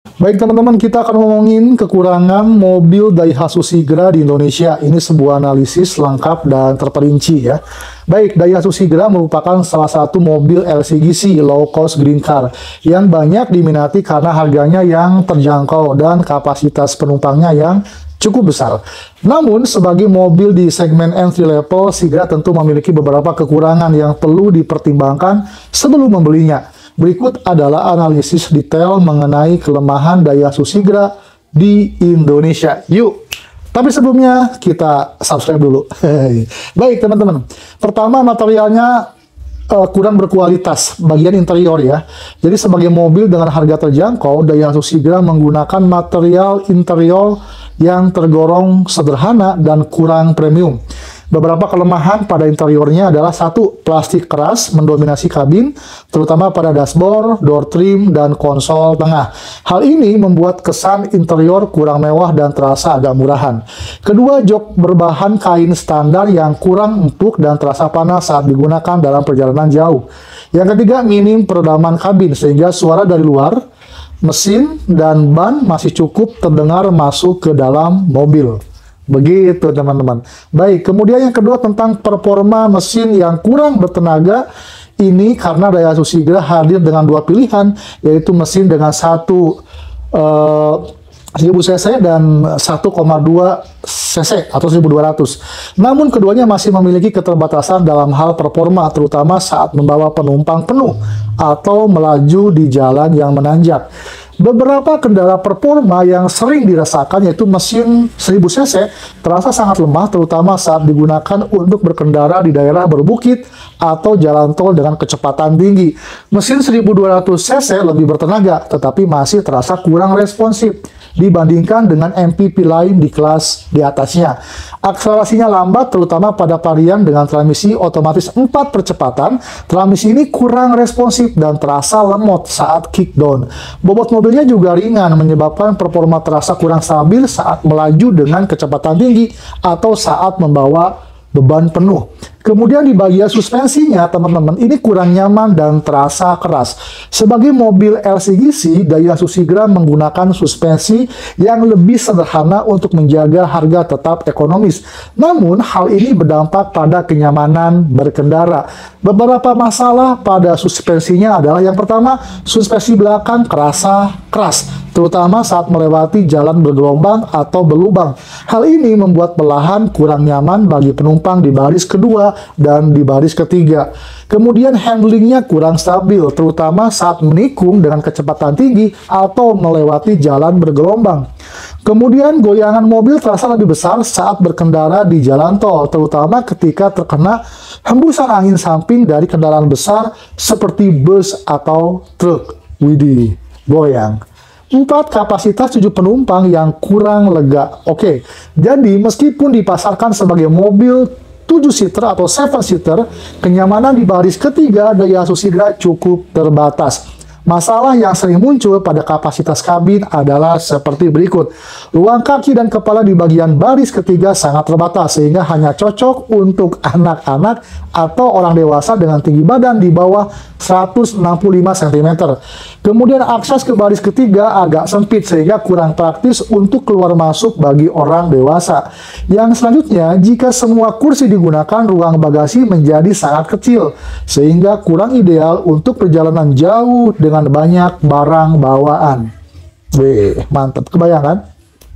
Baik teman-teman, kita akan ngomongin kekurangan mobil Daihatsu Sigra di Indonesia. Ini sebuah analisis lengkap dan terperinci ya. Baik, Daihatsu Sigra merupakan salah satu mobil LCGC low cost green car yang banyak diminati karena harganya yang terjangkau dan kapasitas penumpangnya yang cukup besar. Namun, sebagai mobil di segmen entry level, Sigra tentu memiliki beberapa kekurangan yang perlu dipertimbangkan sebelum membelinya. Berikut adalah analisis detail mengenai kelemahan Daihatsu Sigra di Indonesia. Yuk! Tapi sebelumnya, kita subscribe dulu. Baik, teman-teman. Pertama, materialnya kurang berkualitas, bagian interior ya. Jadi, sebagai mobil dengan harga terjangkau, Daihatsu Sigra menggunakan material interior yang tergolong sederhana dan kurang premium. Beberapa kelemahan pada interiornya adalah satu, plastik keras mendominasi kabin, terutama pada dashboard, door trim, dan konsol tengah. Hal ini membuat kesan interior kurang mewah dan terasa agak murahan. Kedua, jok berbahan kain standar yang kurang empuk dan terasa panas saat digunakan dalam perjalanan jauh. Yang ketiga, minim peredaman kabin sehingga suara dari luar, mesin, dan ban masih cukup terdengar masuk ke dalam mobil. Begitu teman-teman. Baik, kemudian yang kedua tentang performa mesin yang kurang bertenaga. Ini karena Daihatsu Sigra hadir dengan dua pilihan, yaitu mesin dengan 1000 cc dan 1,2 cc atau 1200. Namun keduanya masih memiliki keterbatasan dalam hal performa, terutama saat membawa penumpang penuh atau melaju di jalan yang menanjak. Beberapa kendala performa yang sering dirasakan yaitu mesin 1000 cc terasa sangat lemah, terutama saat digunakan untuk berkendara di daerah berbukit atau jalan tol dengan kecepatan tinggi. Mesin 1200 cc lebih bertenaga, tetapi masih terasa kurang responsif dibandingkan dengan MPV lain di kelas di atasnya. Akselerasinya lambat, terutama pada varian dengan transmisi otomatis 4 percepatan. Transmisi ini kurang responsif dan terasa lemot saat kickdown. Bobot mobilnya juga ringan, menyebabkan performa terasa kurang stabil saat melaju dengan kecepatan tinggi atau saat membawa beban penuh. Kemudian di bagian suspensinya, teman-teman, ini kurang nyaman dan terasa keras. Sebagai mobil LCGC, Daihatsu Sigra menggunakan suspensi yang lebih sederhana untuk menjaga harga tetap ekonomis. Namun, hal ini berdampak pada kenyamanan berkendara. Beberapa masalah pada suspensinya adalah yang pertama, suspensi belakang terasa keras, terutama saat melewati jalan bergelombang atau berlubang. Hal ini membuat belahan kurang nyaman bagi penumpang di baris kedua dan di baris ketiga. Kemudian handlingnya kurang stabil, terutama saat menikung dengan kecepatan tinggi atau melewati jalan bergelombang. Kemudian goyangan mobil terasa lebih besar saat berkendara di jalan tol, terutama ketika terkena hembusan angin samping dari kendaraan besar seperti bus atau truk. Widih, goyang. 4. Kapasitas 7 penumpang yang kurang lega. Oke, jadi meskipun dipasarkan sebagai mobil 7-seater atau 7-seater, kenyamanan di baris ketiga Daihatsu Sigra cukup terbatas. Masalah yang sering muncul pada kapasitas kabin adalah seperti berikut. Ruang kaki dan kepala di bagian baris ketiga sangat terbatas, sehingga hanya cocok untuk anak-anak atau orang dewasa dengan tinggi badan di bawah 165 cm. Kemudian akses ke baris ketiga agak sempit, sehingga kurang praktis untuk keluar masuk bagi orang dewasa. Yang selanjutnya, jika semua kursi digunakan, ruang bagasi menjadi sangat kecil, sehingga kurang ideal untuk perjalanan jauh dengan banyak barang bawaan. Wih, mantap, kebayangan.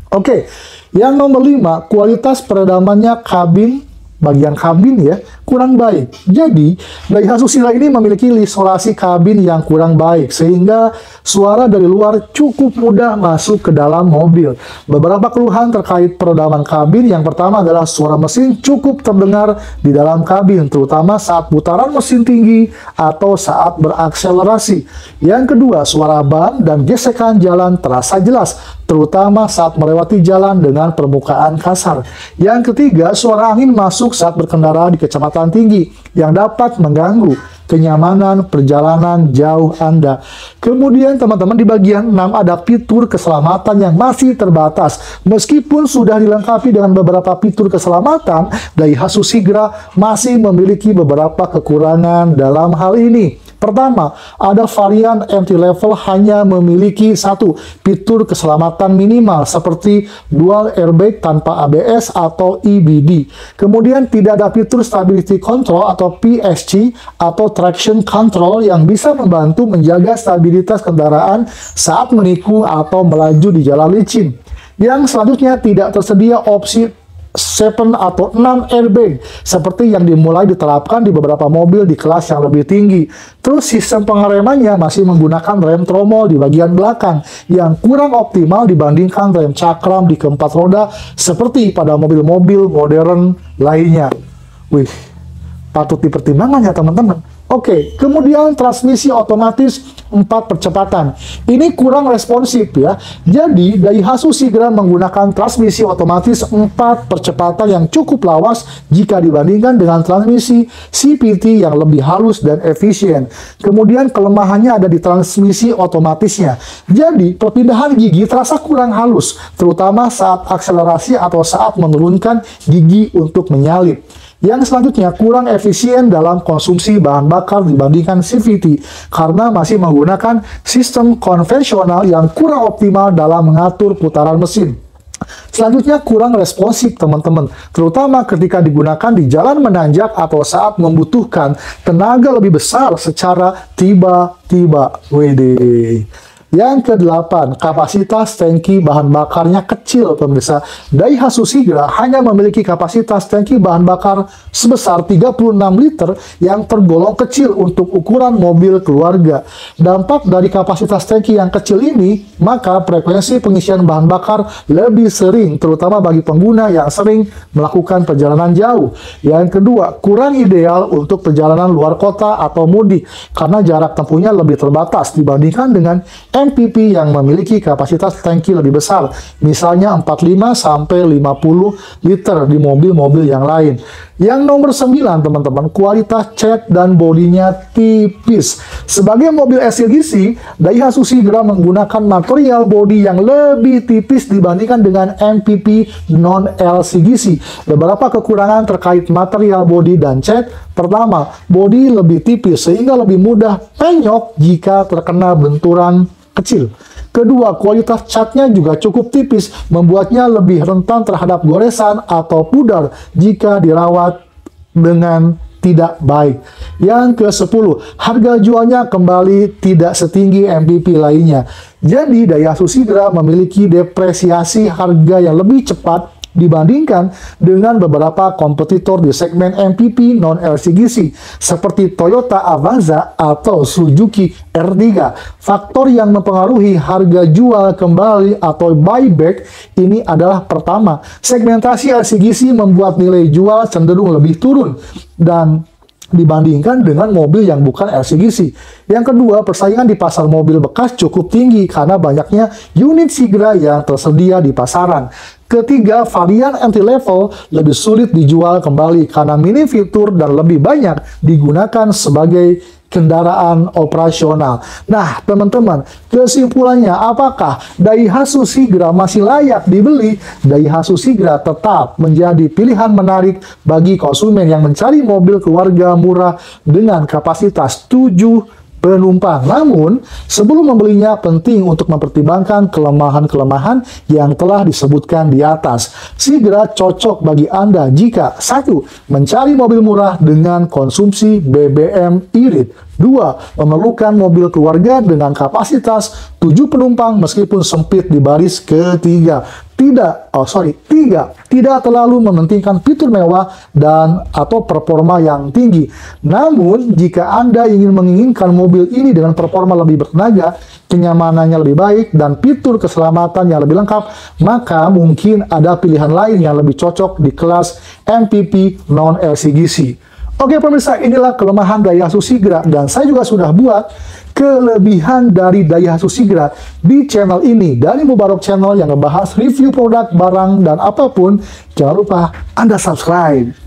Oke, yang nomor 5, kualitas peredamannya kabin, bagian kabin ya, kurang baik. Jadi, Daihatsu Sigra ini memiliki isolasi kabin yang kurang baik, sehingga suara dari luar cukup mudah masuk ke dalam mobil. Beberapa keluhan terkait peredaman kabin, yang pertama adalah suara mesin cukup terdengar di dalam kabin, terutama saat putaran mesin tinggi atau saat berakselerasi. Yang kedua, suara ban dan gesekan jalan terasa jelas, terutama saat melewati jalan dengan permukaan kasar. Yang ketiga, suara angin masuk saat berkendara di kecepatan tinggi yang dapat mengganggu kenyamanan perjalanan jauh Anda. Kemudian teman-teman di bagian 6 ada fitur keselamatan yang masih terbatas. Meskipun sudah dilengkapi dengan beberapa fitur keselamatan, Daihatsu Sigra masih memiliki beberapa kekurangan dalam hal ini. Pertama, ada varian entry level hanya memiliki satu fitur keselamatan minimal seperti dual airbag tanpa ABS atau EBD. Kemudian tidak ada fitur stability control atau PSG atau traction control yang bisa membantu menjaga stabilitas kendaraan saat menikung atau melaju di jalan licin. Yang selanjutnya tidak tersedia opsi 7 atau 6 airbag seperti yang dimulai diterapkan di beberapa mobil di kelas yang lebih tinggi. Terus sistem pengeremannya masih menggunakan rem tromol di bagian belakang yang kurang optimal dibandingkan rem cakram di keempat roda seperti pada mobil-mobil modern lainnya. Wih, patut dipertimbangkan ya teman-teman. Oke, kemudian transmisi otomatis 4 percepatan. Ini kurang responsif ya. Jadi, Daihatsu Sigra menggunakan transmisi otomatis 4 percepatan yang cukup lawas jika dibandingkan dengan transmisi CVT yang lebih halus dan efisien. Kemudian kelemahannya ada di transmisi otomatisnya. Jadi, perpindahan gigi terasa kurang halus, terutama saat akselerasi atau saat menurunkan gigi untuk menyalip. Yang selanjutnya kurang efisien dalam konsumsi bahan bakar dibandingkan CVT karena masih menggunakan sistem konvensional yang kurang optimal dalam mengatur putaran mesin. Selanjutnya kurang responsif teman-teman, terutama ketika digunakan di jalan menanjak atau saat membutuhkan tenaga lebih besar secara tiba-tiba. Widih. Yang ke-8, kapasitas tangki bahan bakarnya kecil, pemirsa. Daihatsu Sigra hanya memiliki kapasitas tangki bahan bakar sebesar 36 liter yang tergolong kecil untuk ukuran mobil keluarga. Dampak dari kapasitas tangki yang kecil ini, maka frekuensi pengisian bahan bakar lebih sering, terutama bagi pengguna yang sering melakukan perjalanan jauh. Yang kedua, kurang ideal untuk perjalanan luar kota atau mudik, karena jarak tempuhnya lebih terbatas dibandingkan dengan MPV yang memiliki kapasitas tangki lebih besar, misalnya 45-50 liter di mobil-mobil yang lain. Yang nomor 9, teman-teman, kualitas cat dan bodinya tipis. Sebagai mobil LCGC, Daihatsu Sigra menggunakan material bodi yang lebih tipis dibandingkan dengan MPV non-LCGC. Beberapa kekurangan terkait material bodi dan cat. Pertama, bodi lebih tipis sehingga lebih mudah penyok jika terkena benturan kecil. Kedua, kualitas catnya juga cukup tipis, membuatnya lebih rentan terhadap goresan atau pudar jika dirawat dengan tidak baik. Yang ke-10, harga jualnya kembali tidak setinggi MPV lainnya. Jadi, Daihatsu Sigra memiliki depresiasi harga yang lebih cepat dibandingkan dengan beberapa kompetitor di segmen MPV non-LCGC seperti Toyota Avanza atau Suzuki R3. Faktor yang mempengaruhi harga jual kembali atau buyback ini adalah pertama, segmentasi LCGC membuat nilai jual cenderung lebih turun dan dibandingkan dengan mobil yang bukan LCGC. Yang kedua, persaingan di pasar mobil bekas cukup tinggi karena banyaknya unit Sigra yang tersedia di pasaran. Ketiga, varian entry level lebih sulit dijual kembali karena minim fitur dan lebih banyak digunakan sebagai kendaraan operasional. Nah, teman-teman, kesimpulannya apakah Daihatsu Sigra masih layak dibeli? Daihatsu Sigra tetap menjadi pilihan menarik bagi konsumen yang mencari mobil keluarga murah dengan kapasitas 7 penumpang. Namun, sebelum membelinya penting untuk mempertimbangkan kelemahan-kelemahan yang telah disebutkan di atas. Sigra cocok bagi Anda jika 1. Mencari mobil murah dengan konsumsi BBM irit. 2. Memerlukan mobil keluarga dengan kapasitas 7 penumpang meskipun sempit di baris ketiga. 3. Tidak terlalu mementingkan fitur mewah dan atau performa yang tinggi. Namun, jika Anda menginginkan mobil ini dengan performa lebih bertenaga, kenyamanannya lebih baik, dan fitur keselamatan yang lebih lengkap, maka mungkin ada pilihan lain yang lebih cocok di kelas MPV non-LCGC. Oke pemirsa, inilah kelemahan Daihatsu Sigra, dan saya juga sudah buat kelebihan dari Daihatsu Sigra di channel ini, dari Mubarok Channel yang ngebahas review produk, barang, dan apapun. Jangan lupa Anda subscribe.